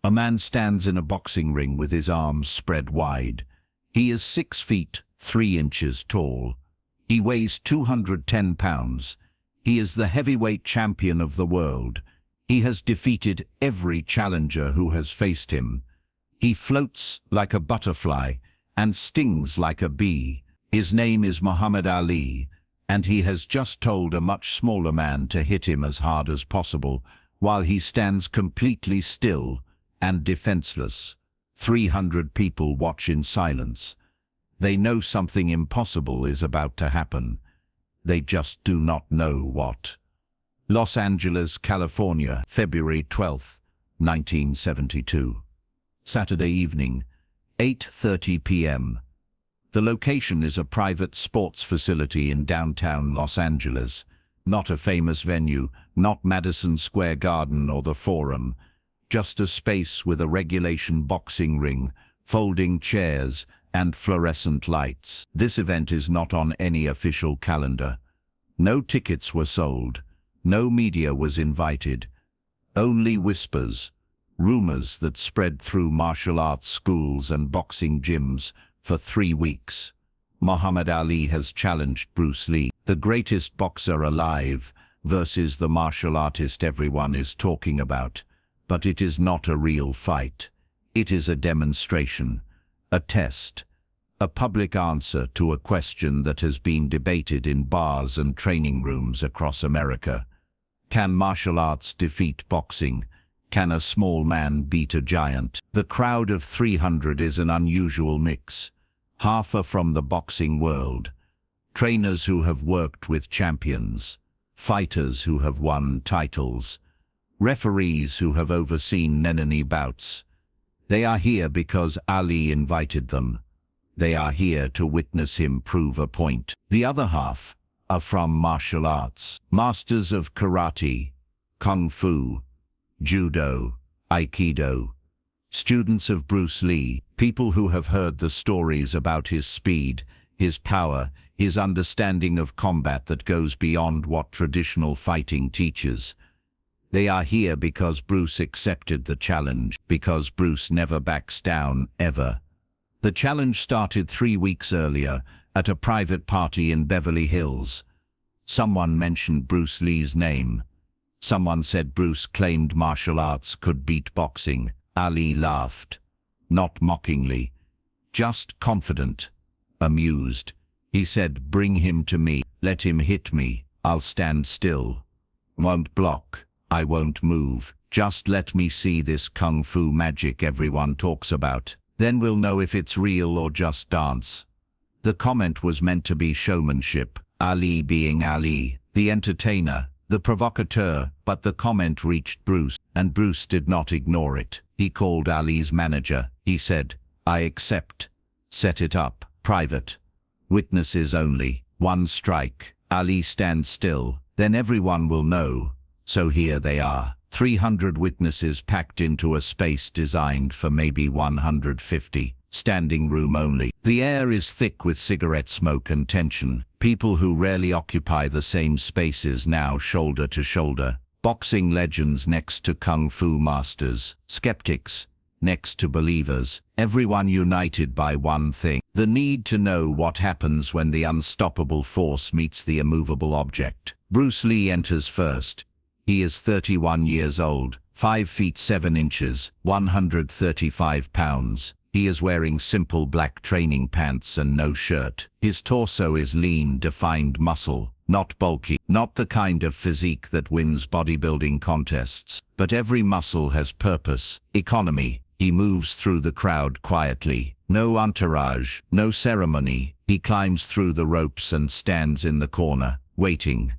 A man stands in a boxing ring with his arms spread wide. He is 6 feet 3 inches tall. He weighs 210 pounds. He is the heavyweight champion of the world. He has defeated every challenger who has faced him. He floats like a butterfly and stings like a bee. His name is Muhammad Ali, and he has just told a much smaller man to hit him as hard as possible, while he stands completely still and defenseless. 300 people watch in silence. They know something impossible is about to happen. They just do not know what. Los Angeles, California, February 12, 1972. Saturday evening, 8:30 p.m. The location is a private sports facility in downtown Los Angeles, not a famous venue, not Madison Square Garden or the Forum, just a space with a regulation boxing ring, folding chairs, and fluorescent lights. This event is not on any official calendar. No tickets were sold. No media was invited. Only whispers, rumors that spread through martial arts schools and boxing gyms for 3 weeks. Muhammad Ali has challenged Bruce Lee, the greatest boxer alive, versus the martial artist everyone is talking about. But it is not a real fight. It is a demonstration, a test, a public answer to a question that has been debated in bars and training rooms across America. Can martial arts defeat boxing? Can a small man beat a giant? The crowd of 300 is an unusual mix. Half are from the boxing world. Trainers who have worked with champions. Fighters who have won titles. Referees who have overseen many bouts. They are here because Ali invited them. They are here to witness him prove a point. The other half are from martial arts. Masters of karate, kung fu, judo, aikido. Students of Bruce Lee, people who have heard the stories about his speed, his power, his understanding of combat that goes beyond what traditional fighting teaches. They are here because Bruce accepted the challenge, because Bruce never backs down, ever. The challenge started 3 weeks earlier at a private party in Beverly Hills. Someone mentioned Bruce Lee's name. Someone said Bruce claimed martial arts could beat boxing. Ali laughed. Not mockingly, just confident, amused. He said, "Bring him to me. Let him hit me. I'll stand still. Won't block. I won't move. Just let me see this kung fu magic everyone talks about. Then we'll know if it's real or just dance." The comment was meant to be showmanship, Ali being Ali, the entertainer, the provocateur, but the comment reached Bruce, and Bruce did not ignore it. He called Ali's manager. He said, "I accept. Set it up. Private. Witnesses only. 1 strike. Ali stands still. Then everyone will know." So here they are. 300 witnesses packed into a space designed for maybe 150. Standing room only. The air is thick with cigarette smoke and tension. People who rarely occupy the same spaces now shoulder to shoulder. Boxing legends next to kung fu masters. Skeptics next to believers. Everyone united by one thing. The need to know what happens when the unstoppable force meets the immovable object. Bruce Lee enters first. He is 31 years old, 5 feet 7 inches, 135 pounds. He is wearing simple black training pants and no shirt. His torso is lean, defined muscle, not bulky, not the kind of physique that wins bodybuilding contests. But every muscle has purpose, economy. He moves through the crowd quietly. No entourage, no ceremony. He climbs through the ropes and stands in the corner, waiting.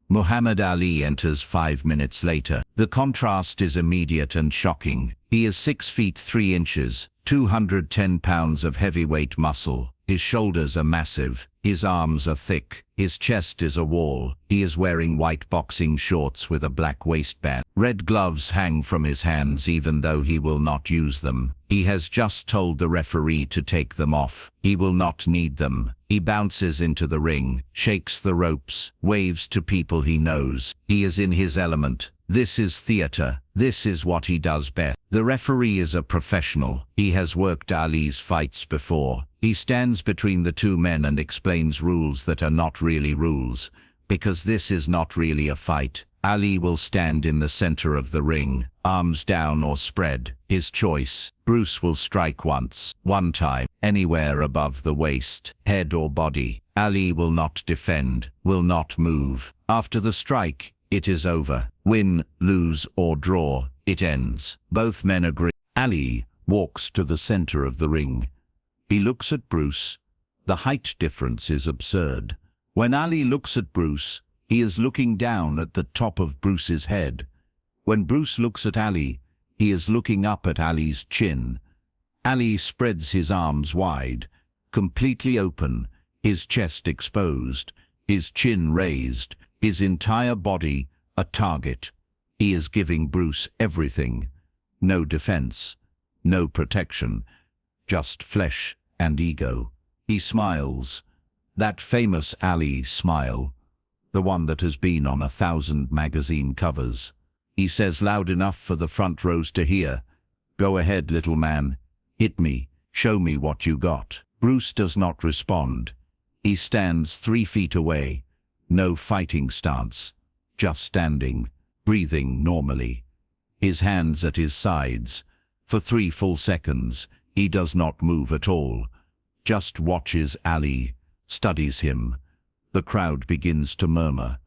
Muhammad Ali enters 5 minutes later. The contrast is immediate and shocking. He is 6 feet 3 inches, 210 pounds of heavyweight muscle. His shoulders are massive. His arms are thick. His chest is a wall. He is wearing white boxing shorts with a black waistband. Red gloves hang from his hands even though he will not use them. He He has just told the referee to take them off. He will not need them. He bounces into the ring, shakes the ropes, waves to people he knows. He is in his element. This is theater. This is what he does best. The referee is a professional. He has worked Ali's fights before. He stands between the two men and explains rules that are not really rules, because this is not really a fight. Ali will stand in the center of the ring, arms down or spread, his choice. Bruce will strike once, one time, anywhere above the waist, head or body. Ali will not defend, will not move. After the strike, it is over. Win, lose or draw, it ends. Both men agree. Ali walks to the center of the ring. He looks at Bruce. The height difference is absurd. When Ali looks at Bruce, he is looking down at the top of Bruce's head. When Bruce looks at Ali, he is looking up at Ali's chin. Ali spreads his arms wide, completely open, his chest exposed, his chin raised, his entire body a target. He is giving Bruce everything. No defense, no protection, just flesh and ego. He smiles. That famous Ali smile, the one that has been on 1,000 magazine covers. He says loud enough for the front rows to hear, "Go ahead, little man. Hit me. Show me what you got." Bruce does not respond. He stands 3 feet away. No fighting stance. Just standing, breathing normally. His hands at his sides. For 3 full seconds, he does not move at all. Just watches Ali, studies him. The crowd begins to murmur.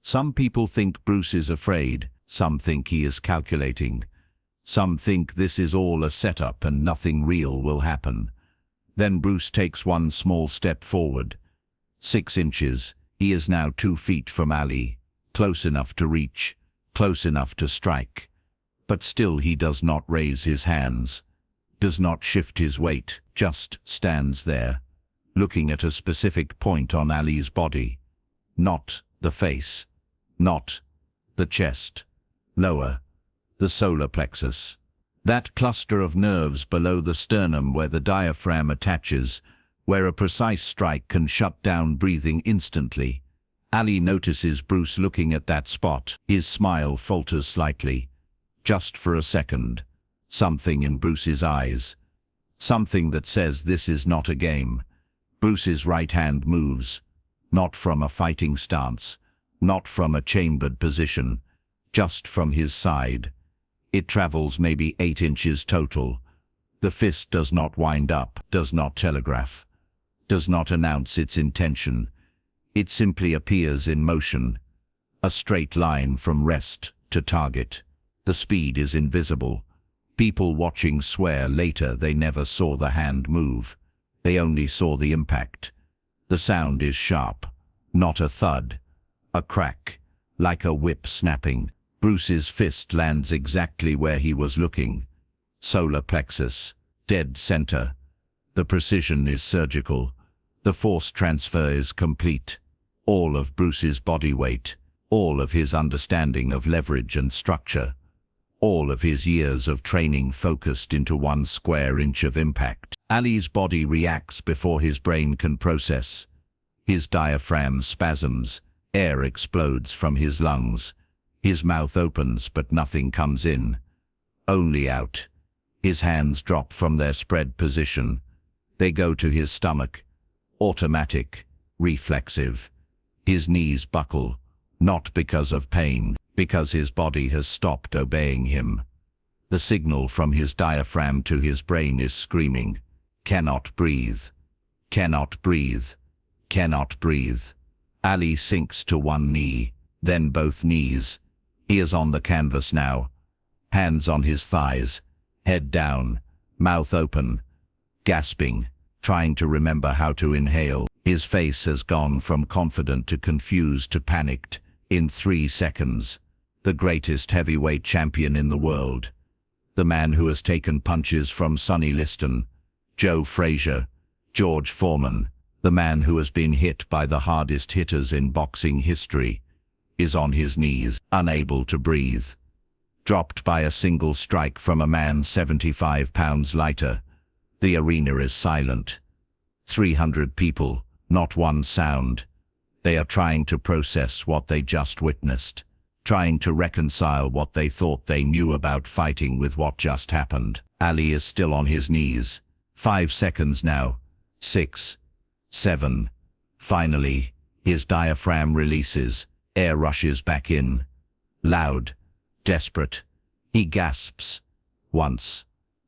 Some people think Bruce is afraid. Some think he is calculating. Some think this is all a setup and nothing real will happen. Then Bruce takes one small step forward. 6 inches. He is now 2 feet from Ali. Close enough to reach, close enough to strike. But still he does not raise his hands, does not shift his weight, just stands there, looking at a specific point on Ali's body. Not the face, not the chest, lower, the solar plexus. That cluster of nerves below the sternum where the diaphragm attaches, where a precise strike can shut down breathing instantly. Ali notices Bruce looking at that spot. His smile falters slightly. Just for a second. Something in Bruce's eyes. Something that says this is not a game. Bruce's right hand moves. Not from a fighting stance. Not from a chambered position. Just from his side. It travels maybe 8 inches total. The fist does not wind up, does not telegraph, does not announce its intention. It simply appears in motion, a straight line from rest to target. The speed is invisible. People watching swear later they never saw the hand move. They only saw the impact. The sound is sharp, not a thud, a crack, like a whip snapping. Bruce's fist lands exactly where he was looking. Solar plexus, dead center. The precision is surgical. The force transfer is complete. All of Bruce's body weight, all of his understanding of leverage and structure, all of his years of training focused into 1 square inch of impact. Ali's body reacts before his brain can process. His diaphragm spasms, air explodes from his lungs. His mouth opens but nothing comes in, only out. His hands drop from their spread position. They go to his stomach, automatic, reflexive. His knees buckle, not because of pain, because his body has stopped obeying him. The signal from his diaphragm to his brain is screaming, "Cannot breathe, cannot breathe, cannot breathe." Ali sinks to one knee, then both knees. He is on the canvas now, hands on his thighs, head down, mouth open, gasping, trying to remember how to inhale. His face has gone from confident to confused to panicked in 3 seconds. The greatest heavyweight champion in the world. The man who has taken punches from Sonny Liston, Joe Frazier, George Foreman, the man who has been hit by the hardest hitters in boxing history, is on his knees, unable to breathe. dropped by a single strike from a man 75 pounds lighter. The arena is silent. 300 people, not one sound. They are trying to process what they just witnessed, trying to reconcile what they thought they knew about fighting with what just happened. Ali is still on his knees. 5 seconds now. 6, 7. Finally, his diaphragm releases. Air rushes back in. Loud, desperate. He gasps. Once,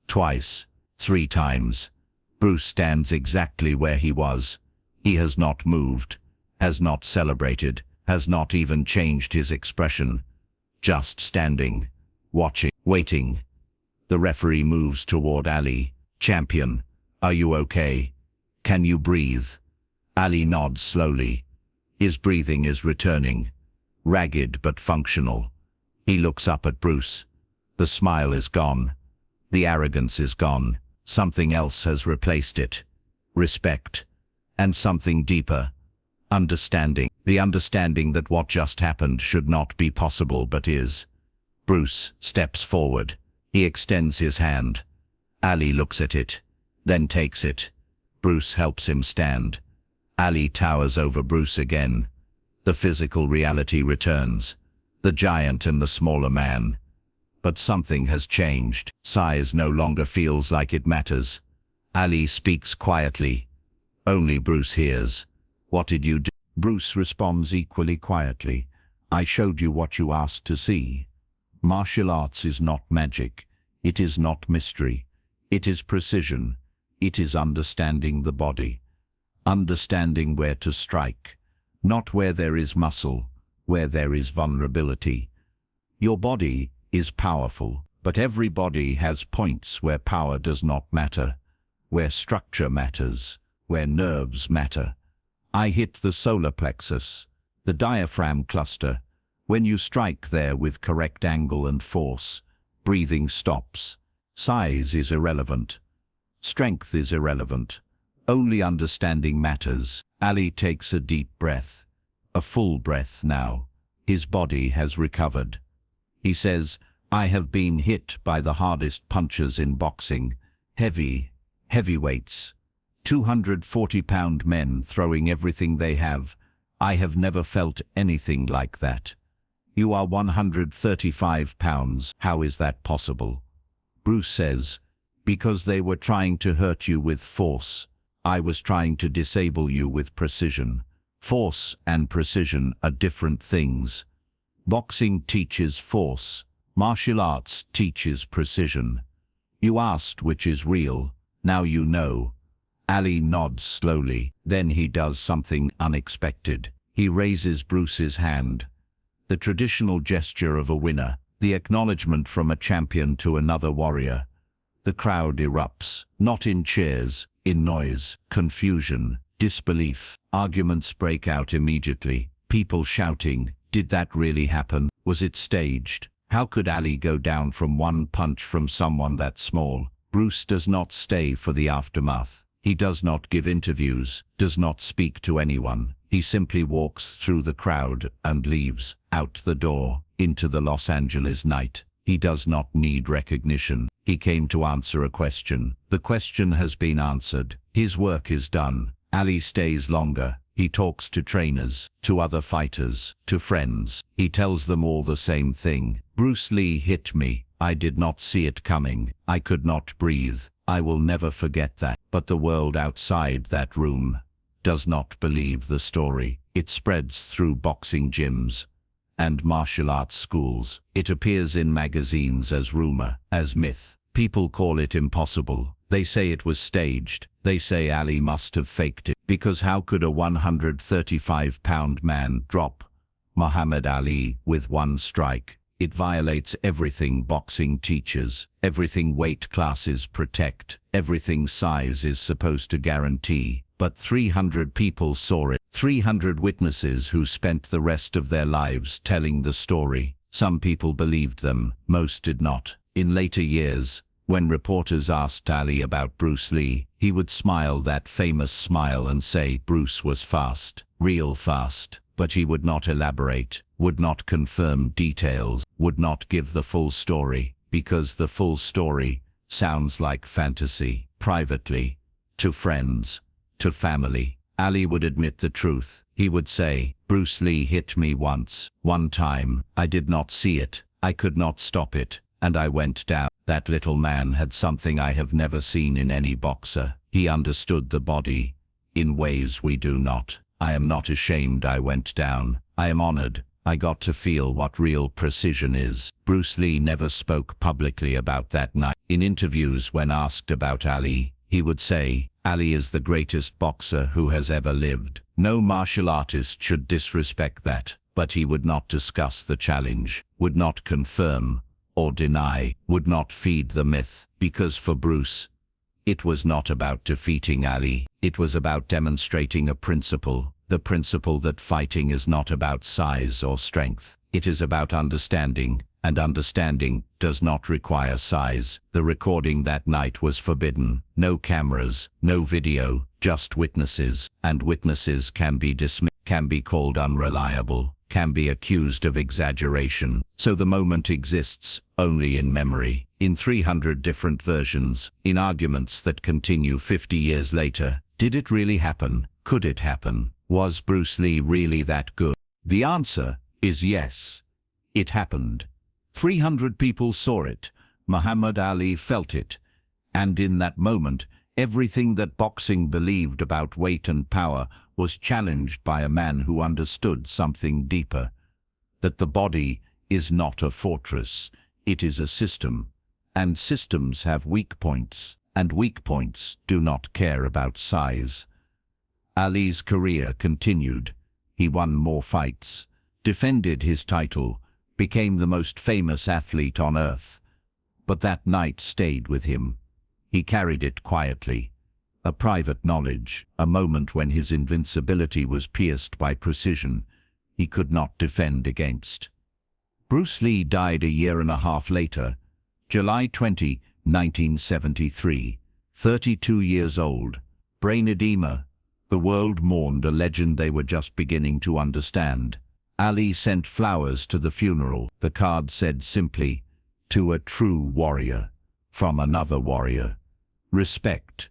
twice, 3 times. Bruce stands exactly where he was. He has not moved, has not celebrated, has not even changed his expression. Just standing, watching, waiting. The referee moves toward Ali. Champion, are you okay? Can you breathe? Ali nods slowly. His breathing is returning, ragged but functional. He looks up at Bruce. The smile is gone. The arrogance is gone. Something else has replaced it. Respect. And something deeper. Understanding. The understanding that what just happened should not be possible but is. Bruce steps forward. He extends his hand. Ali looks at it, then takes it. Bruce helps him stand. Ali towers over Bruce again. The physical reality returns. The giant and the smaller man. But something has changed. Size no longer feels like it matters. Ali speaks quietly. Only Bruce hears. What did you do? Bruce responds equally quietly. I showed you what you asked to see. Martial arts is not magic. It is not mystery. It is precision. It is understanding the body. Understanding where to strike. Not where there is muscle, where there is vulnerability. Your body is powerful, but every body has points where power does not matter, where structure matters, where nerves matter. I hit the solar plexus, the diaphragm cluster. When you strike there with correct angle and force, breathing stops. Size is irrelevant. Strength is irrelevant. Only understanding matters. Ali takes a deep breath. A full breath now. His body has recovered. He says, I have been hit by the hardest punches in boxing. Heavyweights. 240-pound men throwing everything they have. I have never felt anything like that. You are 135 pounds. How is that possible? Bruce says, because they were trying to hurt you with force. I was trying to disable you with precision. Force and precision are different things. Boxing teaches force. Martial arts teaches precision. You asked which is real. Now you know. Ali nods slowly. Then he does something unexpected. He raises Bruce's hand. The traditional gesture of a winner. The acknowledgement from a champion to another warrior. The crowd erupts. Not in cheers, in noise, confusion, disbelief. Arguments break out immediately. People shouting, did that really happen? Was it staged? How could Ali go down from one punch from someone that small? Bruce does not stay for the aftermath. He does not give interviews, does not speak to anyone. He simply walks through the crowd and leaves, out the door, into the Los Angeles night. He does not need recognition. He came to answer a question. The question has been answered. His work is done. Ali stays longer. He talks to trainers, to other fighters, to friends. He tells them all the same thing. Bruce Lee hit me. I did not see it coming. I could not breathe. I will never forget that. But the world outside that room does not believe the story. It spreads through boxing gyms and martial arts schools. It appears in magazines as rumor, as myth. People call it impossible. They say it was staged. They say Ali must have faked it. Because how could a 135-pound man drop Muhammad Ali with one strike? It violates everything boxing teaches, everything weight classes protect, everything size is supposed to guarantee. But 300 people saw it. 300 witnesses who spent the rest of their lives telling the story. Some people believed them, most did not. In later years, when reporters asked Ali about Bruce Lee, he would smile that famous smile and say Bruce was fast, real fast. but he would not elaborate, would not confirm details, would not give the full story, because the full story sounds like fantasy. Privately, to friends, to family, Ali would admit the truth. He would say, "Bruce Lee hit me once, one time. I did not see it. I could not stop it, and I went down." That little man had something I have never seen in any boxer. He understood the body in ways we do not. I am not ashamed I went down. I am honored. I got to feel what real precision is. Bruce Lee never spoke publicly about that night. In interviews, when asked about Ali, he would say, "Ali is the greatest boxer who has ever lived. No martial artist should disrespect that." But he would not discuss the challenge, would not confirm or deny, would not feed the myth, because for Bruce, it was not about defeating Ali. It was about demonstrating a principle, the principle that fighting is not about size or strength. It is about understanding, and understanding does not require size. The recording that night was forbidden. No cameras, no video, just witnesses, and witnesses can be dismissed, can be called unreliable, can be accused of exaggeration. So the moment exists only in memory, in 300 different versions, in arguments that continue 50 years later. Did it really happen? Could it happen? Was Bruce Lee really that good? The answer is yes. It happened. 300 people saw it. Muhammad Ali felt it. And in that moment, everything that boxing believed about weight and power was challenged by a man who understood something deeper. That the body is not a fortress, it is a system. And systems have weak points, and weak points do not care about size. Ali's career continued. He won more fights, defended his title, became the most famous athlete on earth. But that night stayed with him. He carried it quietly. A private knowledge, a moment when his invincibility was pierced by precision he could not defend against. Bruce Lee died a year and a half later, July 20, 1973, 32 years old. Brain edema. The world mourned a legend they were just beginning to understand. Ali sent flowers to the funeral. The card said simply, "To a true warrior, from another warrior. Respect."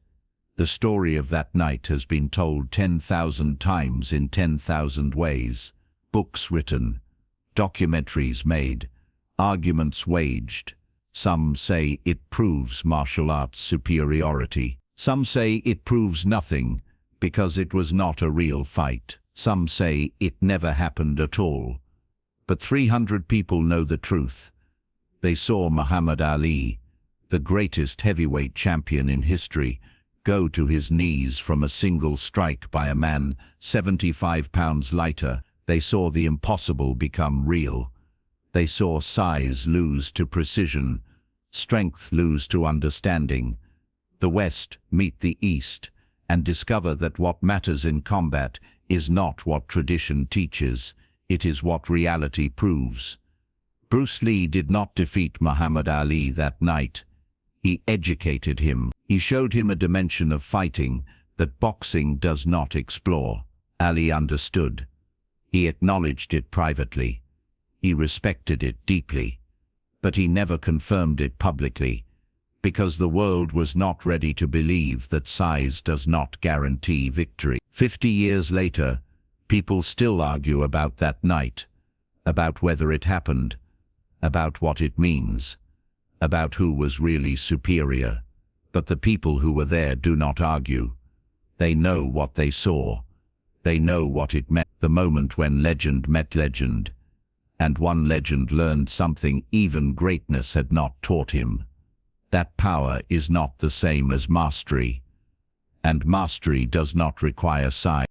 The story of that night has been told 10,000 times in 10,000 ways. Books written, documentaries made, arguments waged. Some say it proves martial arts superiority. Some say it proves nothing, because it was not a real fight. Some say it never happened at all. But 300 people know the truth. They saw Muhammad Ali, the greatest heavyweight champion in history, go to his knees from a single strike by a man 75 pounds lighter. They saw the impossible become real. They saw size lose to precision, strength lose to understanding. The West meet the East and discover that what matters in combat is not what tradition teaches, it is what reality proves. Bruce Lee did not defeat Muhammad Ali that night. He educated him. He showed him a dimension of fighting that boxing does not explore. Ali understood. He acknowledged it privately. He respected it deeply. But he never confirmed it publicly, because the world was not ready to believe that size does not guarantee victory. 50 years later, people still argue about that night, about whether it happened, about what it means, about who was really superior. But the people who were there do not argue. They know what they saw. They know what it meant. The moment when legend met legend, and one legend learned something even greatness had not taught him. That power is not the same as mastery, and mastery does not require size.